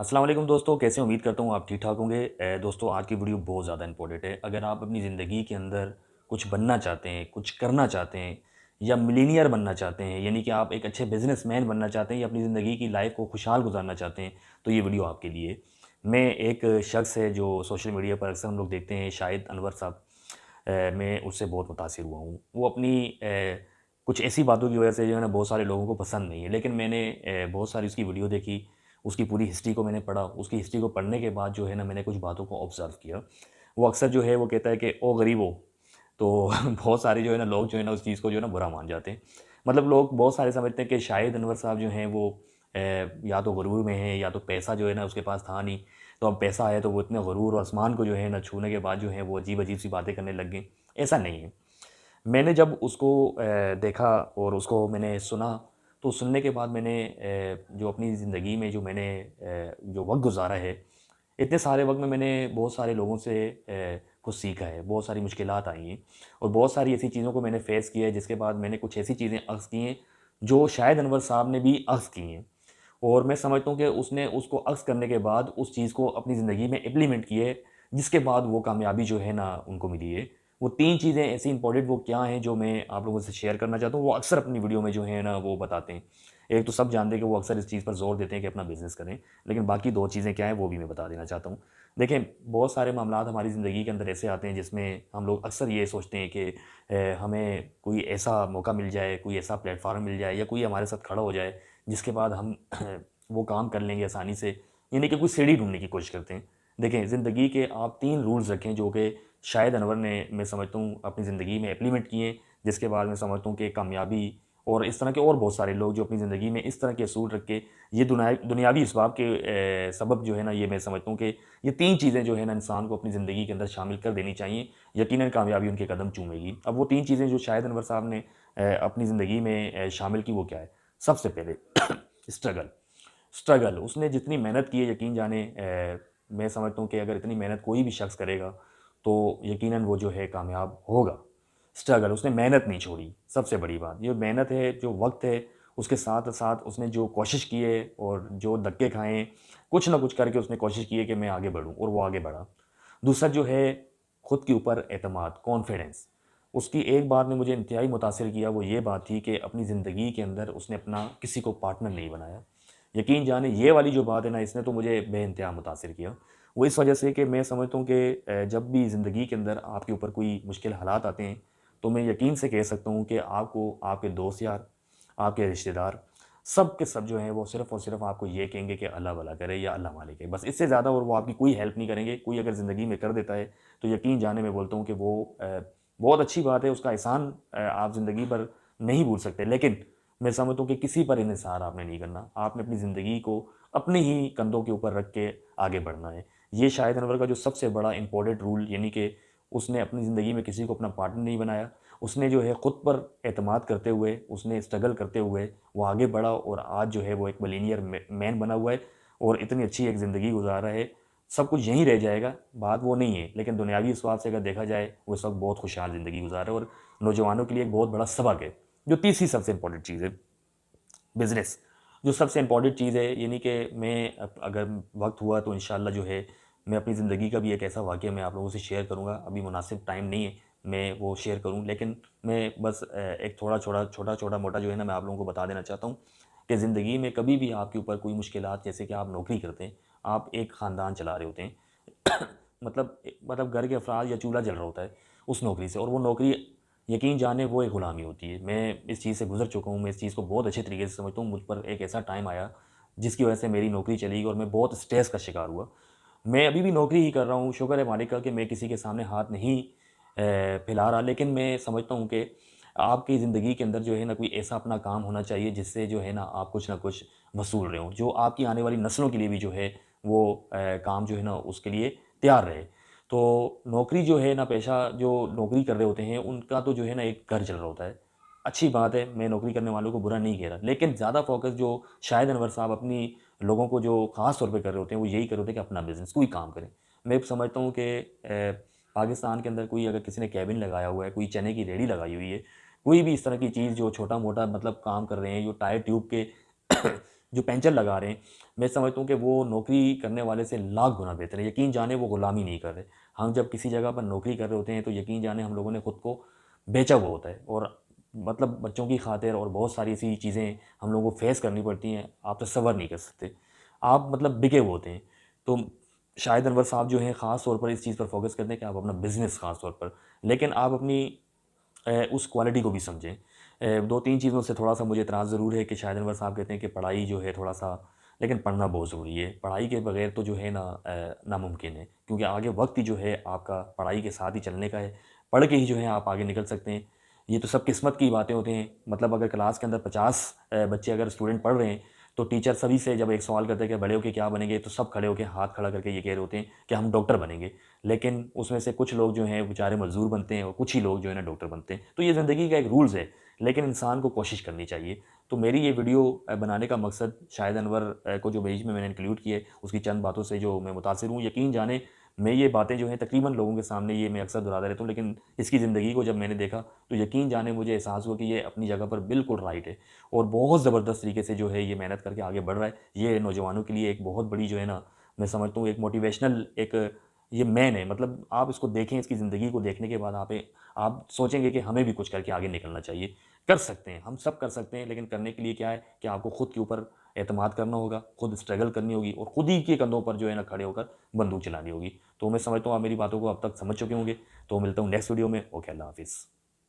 अस्सलाम वालेकुम दोस्तों, कैसे उम्मीद करता हूँ आप ठीक ठाक होंगे। दोस्तों, आज की वीडियो बहुत ज़्यादा इंपॉर्टेंट है। अगर आप अपनी ज़िंदगी के अंदर कुछ बनना चाहते हैं, कुछ करना चाहते हैं या मिलीनियर बनना चाहते हैं, यानी कि आप एक अच्छे बिजनेसमैन बनना चाहते हैं या अपनी ज़िंदगी की लाइफ को खुशहाल गुजारना चाहते हैं, तो ये वीडियो आपके लिए। मैं एक शख्स है जो सोशल मीडिया पर अक्सर हम लोग देखते हैं, शाहिद अनवर साहब। मैं उससे बहुत मुतासिर हुआ हूँ। वो अपनी कुछ ऐसी बातों की वजह से जो है ना बहुत सारे लोगों को पसंद नहीं है, लेकिन मैंने बहुत सारी उसकी वीडियो देखी, उसकी पूरी हिस्ट्री को मैंने पढ़ा। उसकी हिस्ट्री को पढ़ने के बाद जो है ना मैंने कुछ बातों को ऑब्ज़र्व किया। वो अक्सर जो है वो कहता है कि ओ गरीबो, तो बहुत सारे जो है ना लोग जो है ना उस चीज़ को जो है ना बुरा मान जाते हैं। मतलब लोग बहुत सारे समझते हैं कि शाहिद अनवर साहब जो हैं वो या तो गुरूर में हैं या तो पैसा जो है ना उसके पास था नहीं, तो अब पैसा आया तो वो इतने गुरूर और आसमान को जो है ना छूने के बाद जो है वो अजीब-अजीब सी बातें करने लग गए। ऐसा नहीं है। मैंने जब उसको देखा और उसको मैंने सुना, तो सुनने के बाद मैंने जो अपनी ज़िंदगी में जो मैंने जो वक़्त गुज़ारा है, इतने सारे वक़्त में मैंने बहुत सारे लोगों से कुछ सीखा है, बहुत सारी मुश्किलात आई हैं और बहुत सारी ऐसी चीज़ों को मैंने फ़ेस किया है, जिसके बाद मैंने कुछ ऐसी चीज़ें अख़्ज़ की हैं, जो शायद अनवर साहब ने भी अख़्ज़ की हैं। और मैं समझता हूँ कि उसने उसको अक्स करने के बाद उस चीज़ को अपनी ज़िंदगी में इम्प्लीमेंट किए, जिसके बाद वो कामयाबी जो है ना उनको मिली है। वो 3 चीज़ें ऐसी इम्पोर्टेंट वो क्या हैं जो मैं आप लोगों से शेयर करना चाहता हूँ, वो अक्सर अपनी वीडियो में जो है ना वो बताते हैं। एक तो सब जानते हैं कि वो अक्सर इस चीज़ पर ज़ोर देते हैं कि अपना बिज़नेस करें, लेकिन बाकी 2 चीज़ें क्या हैं वो भी मैं बता देना चाहता हूँ। देखें, बहुत सारे मामलात हमारी ज़िंदगी के अंदर ऐसे आते हैं जिसमें हम लोग अक्सर ये सोचते हैं कि हमें कोई ऐसा मौका मिल जाए, कोई ऐसा प्लेटफ़ॉर्म मिल जाए या कोई हमारे साथ खड़ा हो जाए, जिसके बाद हम वो काम कर लेंगे आसानी से, यानी कि कोई सीढ़ी ढूँढने की कोशिश करते हैं। देखें, ज़िंदगी के आप 3 रूल्स रखें जो कि शायद अनवर ने मैं समझता हूँ अपनी ज़िंदगी में इम्प्लीमेंट किए, जिसके बाद मैं समझता हूँ कि कामयाबी और इस तरह के और बहुत सारे लोग जो अपनी ज़िंदगी में इस तरह के असूल रख के ये दुनियावी इसबाब के सबब जो है ना ये मैं समझता हूँ कि ये 3 चीज़ें जो है ना इंसान को अपनी ज़िंदगी के अंदर शामिल कर देनी चाहिए, यकीनन कामयाबी उनके कदम चूमेगी। अब वो 3 चीज़ें जो शायद अनवर साहब ने अपनी ज़िंदगी में शामिल की वो क्या है? सबसे पहले स्ट्रगल। स्ट्रगल, उसने जितनी मेहनत की है यकीन जाने मैं समझता हूँ कि अगर इतनी मेहनत कोई भी शख्स करेगा, तो यकीनन वो जो है कामयाब होगा। स्ट्रगल, उसने मेहनत नहीं छोड़ी, सबसे बड़ी बात। ये मेहनत है, जो वक़्त है, उसके साथ-साथ उसने जो कोशिश की है और जो धक्के खाए हैं, कुछ ना कुछ करके उसने कोशिश की है कि मैं आगे बढ़ूँ और वो आगे बढ़ा। दूसरा जो है, खुद के ऊपर एतमाद, कॉन्फिडेंस। उसकी एक बात ने मुझे इंतहाई मुतासिर किया, वो ये बात थी कि अपनी ज़िंदगी के अंदर उसने अपना किसी को पार्टनर नहीं बनाया। यकीन जाने ये वाली जो बात है ना, इसने तो मुझे बेइंतहा मुतासिर किया। वो इस वजह से कि मैं समझता हूँ कि जब भी ज़िंदगी के अंदर आपके ऊपर कोई मुश्किल हालात आते हैं, तो मैं यकीन से कह सकता हूँ कि आपको आपके दोस्त यार, आपके रिश्तेदार, सब के सब जो हैं वो सिर्फ़ और सिर्फ़ आपको ये कहेंगे कि अल्लाह भला करे या अल्लाह मालिक है। बस इससे ज़्यादा और वो आपकी कोई हेल्प नहीं करेंगे। कोई अगर ज़िंदगी में कर देता है, तो यकीन जाने मैं बोलता हूँ कि वो बहुत अच्छी बात है, उसका एहसान आप ज़िंदगी भर नहीं भूल सकते। लेकिन मैं समझता हूँ कि किसी पर इन्हिसार आपने नहीं करना। आपने अपनी ज़िंदगी को अपने ही कंधों के ऊपर रख के आगे बढ़ना है। ये शाहिद अनवर का जो सबसे बड़ा इम्पोर्टेंट रूल, यानी कि उसने अपनी ज़िंदगी में किसी को अपना पार्टनर नहीं बनाया। उसने जो है खुद पर एतमाद करते हुए, उसने स्ट्रगल करते हुए वो आगे बढ़ा और आज जो है वो एक मिलीनियर मैन बना हुआ है और इतनी अच्छी एक ज़िंदगी गुज़ार रहा है। सब कुछ यहीं रह जाएगा, बात वो नहीं है। लेकिन दुनियावी हिसाब से अगर देखा जाए, वो इस वक़्त बहुत खुशहाल ज़िंदगी गुज़ार रहा है और नौजवानों के लिए एक बहुत बड़ा सबक है। जो तीसरी सबसे इम्पोर्टेंट चीज़ है, बिज़नेस। जो सबसे इम्पोर्टेंट चीज़ है, यानी कि मैं अगर वक़्त हुआ तो इंशाअल्लाह जो है मैं अपनी ज़िंदगी का भी एक ऐसा वाक़या मैं आप लोगों से शेयर करूँगा। अभी मुनासिब टाइम नहीं है मैं वो शेयर करूँ, लेकिन मैं बस एक छोटा-छोटा, मोटा जो है ना मैं आप लोगों को बता देना चाहता हूँ कि ज़िंदगी में कभी भी आपके ऊपर कोई मुश्किलात, जैसे कि आप नौकरी करते हैं, आप एक ख़ानदान चला रहे होते हैं मतलब घर के अफ़राद या चूल्हा जल रहा होता है उस नौकरी से, और वो नौकरी यकीन जाने वो एक ग़ुलामी होती है। मैं इस चीज़ से गुज़र चुका हूँ, मैं इस चीज़ को बहुत अच्छे तरीके से समझता हूँ। मुझ पर एक ऐसा टाइम आया, जिसकी वजह से मेरी नौकरी चली गई और मैं बहुत स्ट्रेस का शिकार हुआ। मैं अभी भी नौकरी ही कर रहा हूँ, शुक्र है मालिक का कि मैं किसी के सामने हाथ नहीं फैला रहा, लेकिन मैं समझता हूँ कि आपकी ज़िंदगी के अंदर जो है ना कोई ऐसा अपना काम होना चाहिए, जिससे जो है ना आप कुछ ना कुछ वसूल रहे हों, जो आपकी आने वाली नस्लों के लिए भी जो है वो काम जो है ना उसके लिए तैयार रहे। तो नौकरी जो है ना, पेशा जो नौकरी कर रहे होते हैं, उनका तो जो है ना एक घर चल रहा होता है। अच्छी बात है, मैं नौकरी करने वालों को बुरा नहीं कह रहा, लेकिन ज़्यादा फ़ोकस जो शाहिद अनवर साहब अपनी लोगों को जो ख़ास तौर पे कर रहे होते हैं, वो यही कर रहे होते हैं कि अपना बिज़नेस कोई काम करें। मैं समझता हूँ कि पाकिस्तान के अंदर कोई अगर किसी ने केबिन लगाया हुआ है, कोई चने की रेहड़ी लगाई हुई है, कोई भी इस तरह की चीज़ जो छोटा-मोटा मतलब काम कर रहे हैं, जो टायर ट्यूब के जो पेंचर लगा रहे हैं, मैं समझता हूँ कि वो नौकरी करने वाले से लाख गुना बेहतर है। यकीन जाने वो गुलामी नहीं कर रहे। हम जब किसी जगह पर नौकरी कर रहे होते हैं तो यकीन जाने हम लोगों ने खुद को बेचा हुआ होता है, और मतलब बच्चों की खातिर और बहुत सारी ऐसी चीज़ें हम लोगों को फेस करनी पड़ती हैं, आप तसव्वुर नहीं कर सकते। आप मतलब बिके हुए होते हैं। तो शाहिद अनवर साहब जो हैं ख़ास तौर पर इस चीज़ पर फोकस करते हैं कि आप अपना बिज़नेस ख़ास तौर पर, लेकिन आप अपनी उस क्वालिटी को भी समझें। 2-3 चीज़ों से थोड़ा-सा मुझे एतराज़ ज़रूर है कि शाहिद अनवर साहब कहते हैं कि पढ़ाई जो है थोड़ा-सा, लेकिन पढ़ना बहुत ज़रूरी है। पढ़ाई के बगैर तो जो है ना नामुमकिन है, क्योंकि आगे वक़्त ही जो है आपका पढ़ाई के साथ ही चलने का है। पढ़ के ही जो है आप आगे निकल सकते हैं। ये तो सब किस्मत की बातें होती हैं। मतलब अगर क्लास के अंदर 50 बच्चे अगर स्टूडेंट पढ़ रहे हैं, तो टीचर सभी से जब एक सवाल करते हैं कि बड़े होके क्या बनेंगे, तो सब खड़े होके हाथ खड़ा करके ये कह रहे होते हैं कि हम डॉक्टर बनेंगे। लेकिन उसमें से कुछ लोग जो हैं बेचारे मज़दूर बनते हैं और कुछ ही लोग जो है ना डॉक्टर बनते हैं। तो ये ज़िंदगी का एक रूल्स है, लेकिन इंसान को कोशिश करनी चाहिए। तो मेरी ये वीडियो बनाने का मकसद शाहिद अनवर को जो बीच में मैंने इंक्लूड किए, उसकी चंद बातों से जो मैं मुतासिर हूँ। यकीन जाने मैं ये बातें जो हैं तकरीबन लोगों के सामने ये मैं अक्सर दोहराता रहता हूँ, लेकिन इसकी ज़िंदगी को जब मैंने देखा तो यकीन जाने मुझे एहसास हुआ कि ये अपनी जगह पर बिल्कुल राइट है, और बहुत ज़बरदस्त तरीके से जो है ये मेहनत करके आगे बढ़ रहा है। ये नौजवानों के लिए एक बहुत बड़ी जो है ना, मैं समझता हूँ एक मोटिवेशनल एक ये मैन है। मतलब आप इसको देखें, इसकी ज़िंदगी को देखने के बाद आप सोचेंगे कि हमें भी कुछ करके आगे निकलना चाहिए। कर सकते हैं, हम सब कर सकते हैं, लेकिन करने के लिए क्या है कि आपको खुद के ऊपर एतमाद करना होगा, खुद स्ट्रगल करनी होगी, और खुद ही के कंधों पर जो है ना खड़े होकर बंदूक चलानी होगी। तो मैं समझता हूँ आप मेरी बातों को अब तक समझ चुके होंगे। तो मिलता हूँ नेक्स्ट वीडियो में। ओके, अल्लाह हाफ़िज़।